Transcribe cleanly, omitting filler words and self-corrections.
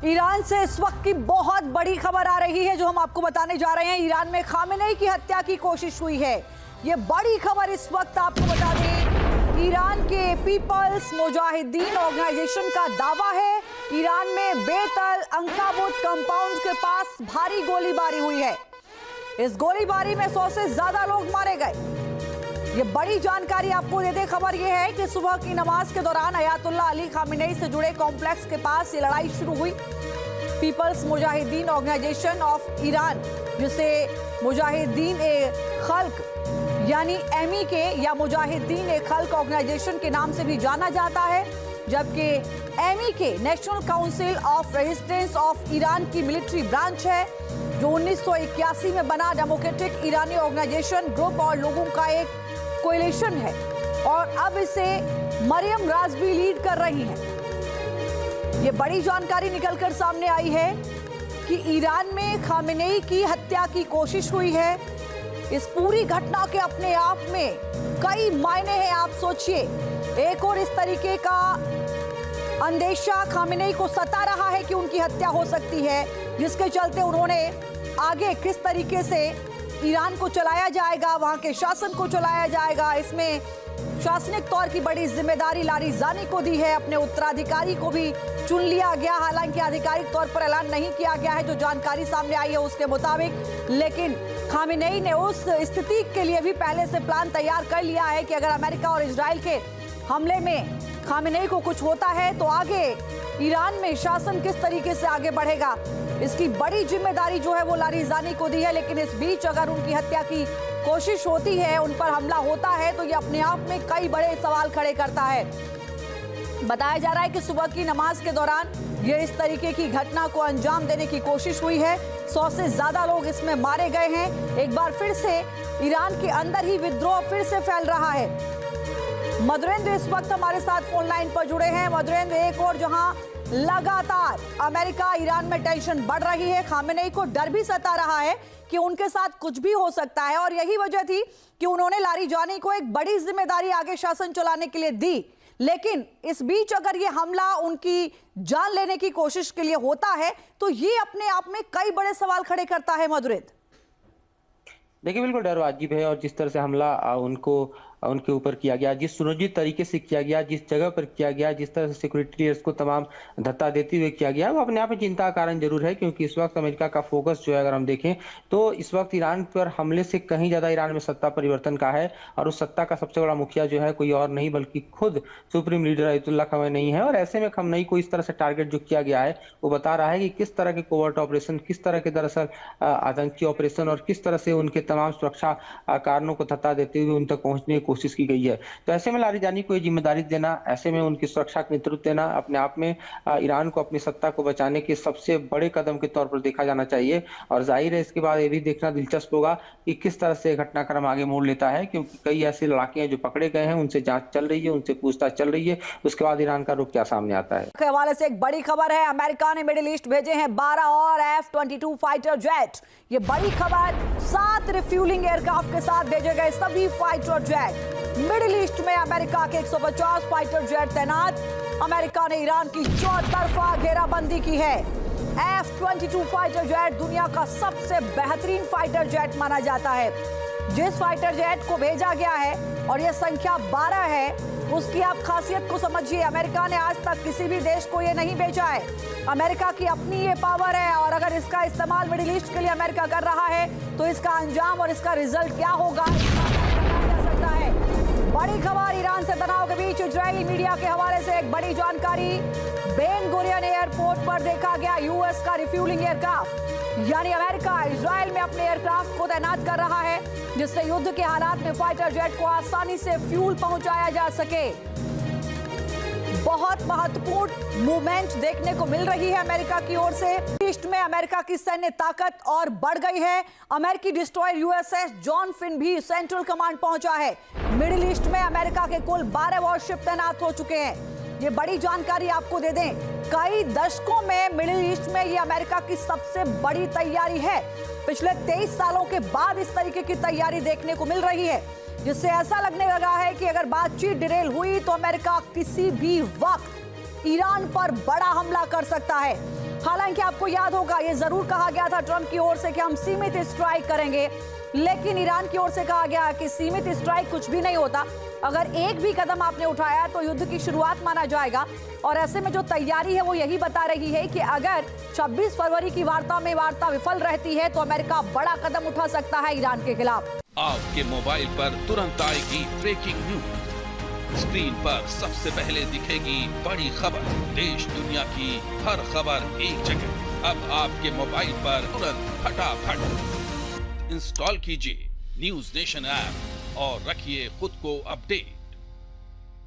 Iran से इस वक्त की बहुत बड़ी खबर आ रही है जो हम आपको बताने जा रहे हैं। ईरान में खामेनेई की हत्या की कोशिश हुई है। ये बड़ी खबर इस वक्त आपको बता दें, ईरान के पीपल्स मुजाहिदीन ऑर्गेनाइजेशन का दावा है ईरान में बेतल अंकाबुत कंपाउंड के पास भारी गोलीबारी हुई है। इस गोलीबारी में 100 से ज्यादा लोग मारे गए। ये बड़ी जानकारी आपको दे दे। खबर यह है कि सुबह की नमाज के दौरान अयातुल्ला अली खामेनेई से जुड़े कॉम्प्लेक्स के पास ये लड़ाई शुरू हुई। People's Mujahideen Organisation of Iran, जिसे मुजाहिदीन ए खल्क यानी एमईके या मुजाहिदीन ए खल्क ऑर्गेनाइजेशन के नाम से भी जाना जाता है, जबकि MEK national council of resistance of Iran की मिलिट्री ब्रांच है, जो 1981 में बना डेमोक्रेटिक ईरानी ऑर्गेनाइजेशन ग्रुप और लोगों का एक कोएलिशन है और अब इसे मरियम राजबी लीड कर रही हैं। ये बड़ी जानकारी निकलकर सामने आई है कि ईरान में खामेनेई की हत्या की कोशिश हुई है। इस पूरी घटना के अपने आप में कई मायने हैं। आप सोचिए, एक और इस तरीके का अंदेशा खामेनेई को सता रहा है कि उनकी हत्या हो सकती है, जिसके चलते उन्होंने आगे किस तरीके से ईरान को चलाया जाएगा, वहां के शासन को चलाया जाएगा, इसमें शासनिक तौर की बड़ी जिम्मेदारी लारिजानी को दी है। अपने उत्तराधिकारी को भी चुन लिया गया, हालांकि आधिकारिक तौर पर ऐलान नहीं किया गया है जो जानकारी सामने आई है उसके मुताबिक। लेकिन खामेनेई ने उस स्थिति के लिए भी पहले से प्लान तैयार कर लिया है कि अगर अमेरिका और इजराइल के हमले में खामेनेई को कुछ होता है तो आगे ईरान में शासन किस तरीके से आगे बढ़ेगा, इसकी बड़ी जिम्मेदारी जो है वो लारिजानी को दी है। लेकिन इस बीच अगर उनकी हत्या की कोशिश होती है, उन पर हमला होता है, तो ये अपने आप में कई बड़े सवाल खड़े करता है। बताया जा रहा है कि सुबह की नमाज के दौरान ये इस तरीके की घटना को अंजाम देने की कोशिश हुई है। 100 से ज्यादा लोग इसमें मारे गए हैं। एक बार फिर से ईरान के अंदर ही विद्रोह फिर से फैल रहा है। मधुरेंद्र इस वक्त हमारे साथ फोन लाइन पर जुड़े हैं। मधुरेंद्र, एक और जहां लगातार अमेरिका ईरान में टेंशन बढ़ रही है, खामेनेई को डर भी सता रहा है कि उनके साथ कुछ भी हो सकता है और यही वजह थी कि उन्होंने लारिजानी को एक बड़ी जिम्मेदारी आगे शासन चलाने के लिए दी। लेकिन इस बीच अगर ये हमला उनकी जान लेने की कोशिश के लिए होता है तो ये अपने आप में कई बड़े सवाल खड़े करता है। मधुरेंद्र, देखिए, बिल्कुल डर वाजिब है और जिस तरह से हमला उनके ऊपर किया गया, जिस सुनियोजित तरीके से किया गया, जिस जगह पर किया गया, जिस तरह से सिक्योरिटी क्लियरेंस को तमाम धत्ता देते हुए किया गया, वो अपने आप में चिंता का कारण जरूर है। क्योंकि इस वक्त अमेरिका का फोकस जो है, अगर हम देखें तो इस वक्त ईरान पर हमले से कहीं ज्यादा ईरान में सत्ता परिवर्तन का है और उस सत्ता का सबसे बड़ा मुखिया जो है कोई और नहीं बल्कि खुद सुप्रीम लीडर अयातुल्ला खामेनेई है। और ऐसे में खामेनेई को इस तरह से टारगेट जो किया गया है वो बता रहा है कि किस तरह के कोवर्ट ऑपरेशन, किस तरह के दरअसल आतंकी ऑपरेशन और किस तरह से उनके तमाम सुरक्षा कारणों को धत्ता देते हुए उन तक पहुंचने की कोशिश की गई है। तो ऐसे में लारिजानी को ये जिम्मेदारी देना, ऐसे में उनकी सुरक्षा का नेतृत्व देना अपने आप में ईरान को अपनी सत्ता को बचाने के सबसे बड़े कदम के तौर पर देखा जाना चाहिए। और जाहिर है इसके बाद ये भी देखना दिलचस्प होगा कि किस तरह से घटनाक्रम आगे मोड़ लेता है, क्योंकि कई ऐसे लड़ाके हैं जो पकड़े गए हैं, उनसे जांच चल रही है, उनसे पूछताछ चल रही है। उसके बाद ईरान का रुख क्या सामने आता है। के हवाले से एक बड़ी खबर है, अमेरिका ने मिडिल ईस्ट भेजे हैं 12 और F-22 फाइटर जेट। ये बड़ी खबर, 7 रिफ्यूलिंग एयरक्राफ्ट के साथ भेजे गए सभी फाइटर जेट। मिडिल ईस्ट में अमेरिका के 150 फाइटर जेट तैनात। अमेरिका ने ईरान की चौतरफा घेराबंदी की है। F-22 फाइटर जेट दुनिया का सबसे बेहतरीन फाइटर जेट माना जाता है। जिस फाइटर जेट को भेजा गया है और यह संख्या 12 है, उसकी आप खासियत को समझिए। अमेरिका ने आज तक किसी भी देश को ये नहीं भेजा है। अमेरिका की अपनी ये पावर है और अगर इसका इस्तेमाल मिडिल ईस्ट के लिए अमेरिका कर रहा है तो इसका अंजाम और इसका रिजल्ट क्या होगा जा सकता है। बड़ी खबर, ईरान से तनाव के बीच इजरायली मीडिया के हवाले से एक बड़ी जानकारी। बेन गुरियन एयरपोर्ट पर देखा गया यूएस का रिफ्यूलिंग एयरक्राफ्ट, यानी अमेरिका इजराइल में अपने एयरक्राफ्ट को तैनात कर रहा है जिससे युद्ध के हालात में फाइटर जेट को आसानी से फ्यूल पहुंचाया जा सके। बहुत महत्वपूर्ण मूवमेंट देखने को मिल रही है अमेरिका की ओर से। ईस्ट में अमेरिका की सैन्य ताकत और बढ़ गई है। अमेरिकी डिस्ट्रॉयर यूएसएस जॉन फिन भी सेंट्रल कमांड पहुंचा है। मिडिल ईस्ट में अमेरिका के कुल 12 वॉरशिप तैनात हो चुके हैं। ये बड़ी जानकारी आपको दे दें, कई दशकों में मिडिल ईस्ट में ये अमेरिका की सबसे बड़ी तैयारी है। पिछले 23 सालों के बाद इस तरीके की तैयारी देखने को मिल रही है, जिससे ऐसा लगने लगा है कि अगर बातचीत डिरेल हुई तो अमेरिका किसी भी वक्त ईरान पर बड़ा हमला कर सकता है। हालांकि आपको याद होगा ये जरूर कहा गया था ट्रंप की ओर से कि हम सीमित स्ट्राइक करेंगे, लेकिन ईरान की ओर से कहा गया कि सीमित स्ट्राइक कुछ भी नहीं होता। अगर एक भी कदम आपने उठाया तो युद्ध की शुरुआत माना जाएगा। और ऐसे में जो तैयारी है वो यही बता रही है कि अगर 26 फरवरी की वार्ता विफल रहती है तो अमेरिका बड़ा कदम उठा सकता है ईरान के खिलाफ। आपके मोबाइल पर तुरंत आएगी ब्रेकिंग न्यूज। स्क्रीन पर सबसे पहले दिखेगी बड़ी खबर। देश दुनिया की हर खबर एक जगह। अब आपके मोबाइल पर तुरंत फटाफट इंस्टॉल कीजिए न्यूज नेशन ऐप और रखिए खुद को अपडेट।